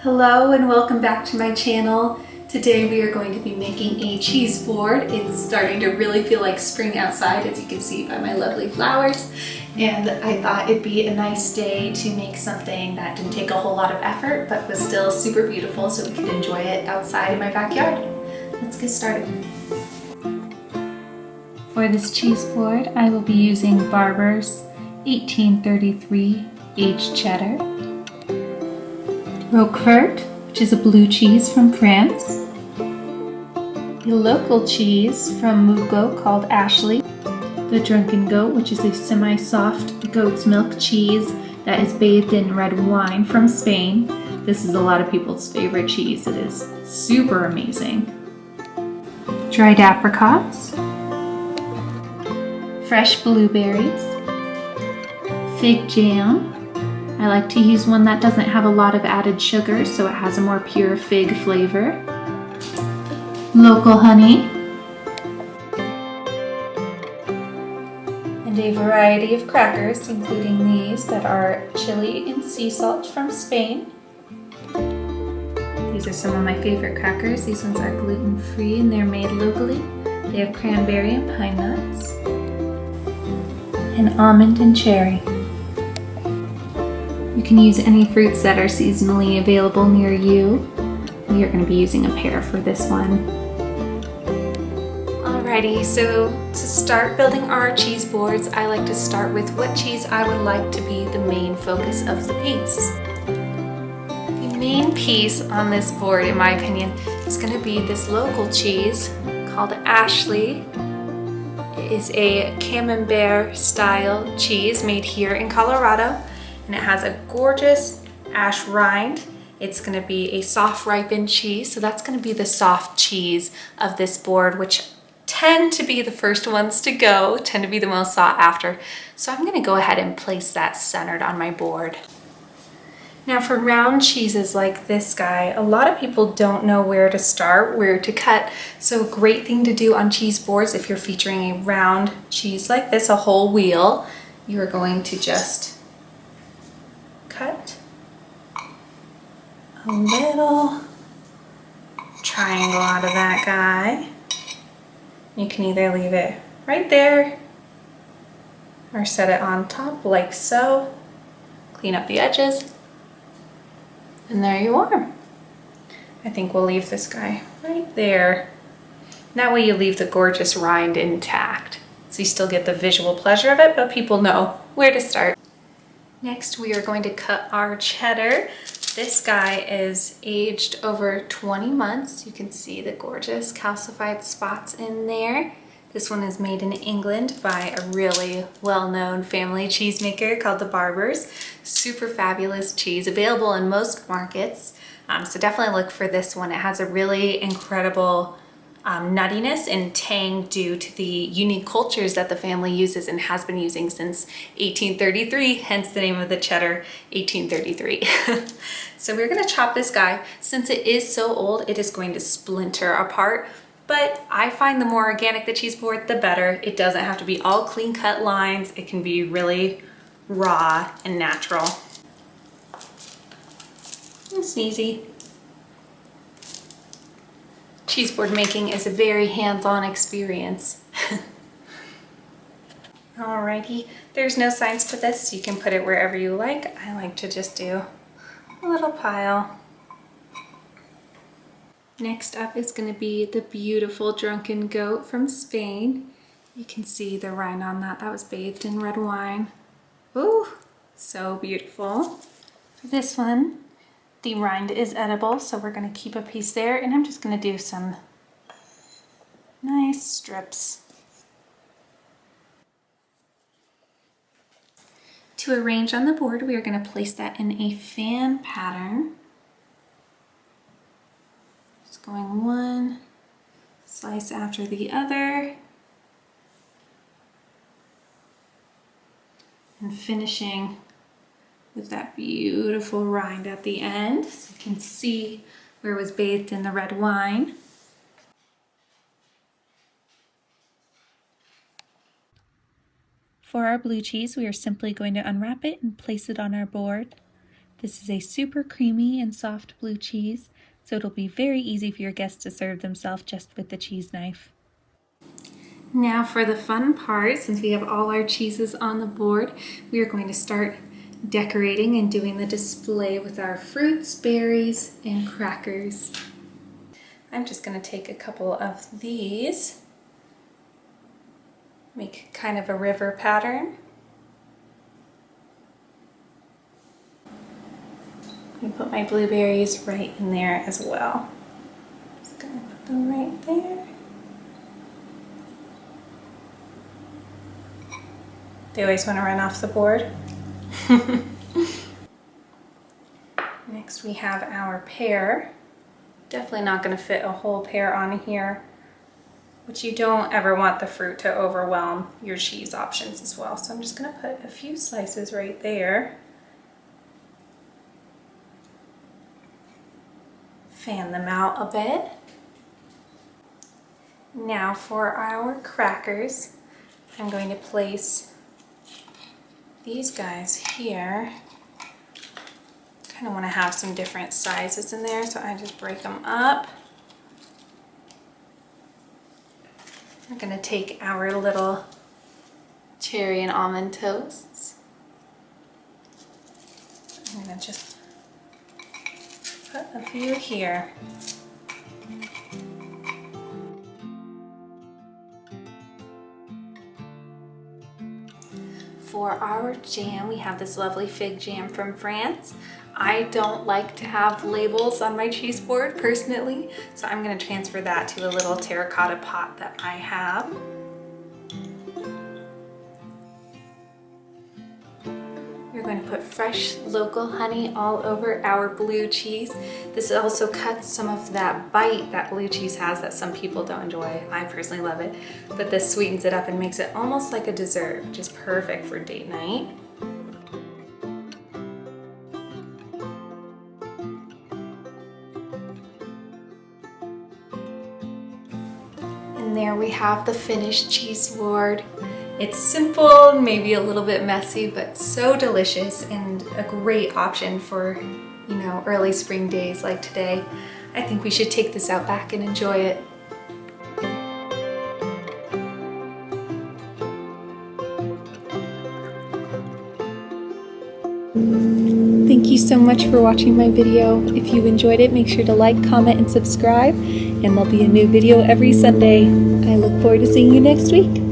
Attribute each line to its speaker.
Speaker 1: Hello and welcome back to my channel. Today we are going to be making a cheese board. It's starting to really feel like spring outside, as you can see by my lovely flowers. And I thought it'd be a nice day to make something that didn't take a whole lot of effort, but was still super beautiful so we could enjoy it outside in my backyard. Let's get started. For this cheese board, I will be using Barber's 1833 aged cheddar, Rouqefort, which is a blue cheese from France, a local cheese from Mouco called Ashley, the Drunken Goat, which is a semi-soft goat's milk cheese that is bathed in red wine from Spain. This is a lot of people's favorite cheese. It is super amazing. Dried apricots, fresh blueberries, fig jam. I like to use one that doesn't have a lot of added sugar, so it has a more pure fig flavor. Local honey. And a variety of crackers, including these that are chili and sea salt from Spain. These are some of my favorite crackers. These ones are gluten-free and they're made locally. They have cranberry and pine nuts, and almond and cherry. You can use any fruits that are seasonally available near you. We are going to be using a pear for this one. Alrighty, so to start building our cheese boards, I like to start with what cheese I would like to be the main focus of the piece. The main piece on this board, in my opinion, is going to be this local cheese called Ashley. It is a camembert style cheese made here in Colorado. And it has a gorgeous ash rind. It's gonna be a soft ripened cheese, so that's gonna be the soft cheese of this board, which tend to be the first ones to go, tend to be the most sought after. So I'm gonna go ahead and place that centered on my board. Now for round cheeses like this guy, a lot of people don't know where to start, where to cut. So a great thing to do on cheese boards, if you're featuring a round cheese like this, a whole wheel, you're going to just cut a little triangle out of that guy. You can either leave it right there or set it on top like so. Clean up the edges, and there you are. I think we'll leave this guy right there. That way you leave the gorgeous rind intact, so you still get the visual pleasure of it, but people know where to start. Next, we are going to cut our cheddar. This guy is aged over 20 months. You can see the gorgeous calcified spots in there. This one is made in England by a really well-known family cheesemaker called the Barbers. Super fabulous cheese, available in most markets. So definitely look for this one. It has a really incredible nuttiness and tang due to the unique cultures that the family uses and has been using since 1833, hence the name of the cheddar, 1833. So we're gonna chop this guy. Since it is so old, it is going to splinter apart, but I find the more organic the cheese board, the better. It doesn't have to be all clean cut lines. It can be really raw and natural. It's easy. Cheese board making is a very hands-on experience. Alrighty, there's no sides to this. You can put it wherever you like. I like to just do a little pile. Next up is going to be the beautiful Drunken Goat from Spain. You can see the rind on that. That was bathed in red wine. Ooh, so beautiful. For this one, the rind is edible, so we're going to keep a piece there, and I'm just going to do some nice strips. To arrange on the board, we are going to place that in a fan pattern. Just going one slice after the other, and finishing with that beautiful rind at the end, so you can see where it was bathed in the red wine. For our blue cheese, we are simply going to unwrap it and place it on our board.
Speaker 2: This is a super creamy and soft blue cheese, so it'll be very easy for your guests to serve themselves just with the cheese knife.
Speaker 1: Now for the fun part, since we have all our cheeses on the board, we are going to start decorating and doing the display with our fruits, berries, and crackers. I'm just going to take a couple of these, make kind of a river pattern. And put my blueberries right in there as well. Just going to put them right there. They always want to run off the board. Next we have our pear. Definitely not going to fit a whole pear on here, but you don't ever want the fruit to overwhelm your cheese options as well. So I'm just going to put a few slices right there. Fan them out a bit. Now for our crackers, I'm going to place these guys here. Kind of want to have some different sizes in there, so I just break them up. We're going to take our little cherry and almond toasts. I'm going to just put a few here. For our jam, we have this lovely fig jam from France. I don't like to have labels on my cheese board personally, so I'm going to transfer that to a little terracotta pot that I have. We're going to put fresh local honey all over our blue cheese. This also cuts some of that bite that blue cheese has that some people don't enjoy. I personally love it, but this sweetens it up and makes it almost like a dessert, which is perfect for date night. And there we have the finished cheese board. It's simple, maybe a little bit messy, but so delicious and a great option for, you know, early spring days like today. I think we should take this out back and enjoy it. Thank you so much for watching my video. If you enjoyed it, make sure to like, comment, and subscribe, and there'll be a new video every Sunday. I look forward to seeing you next week.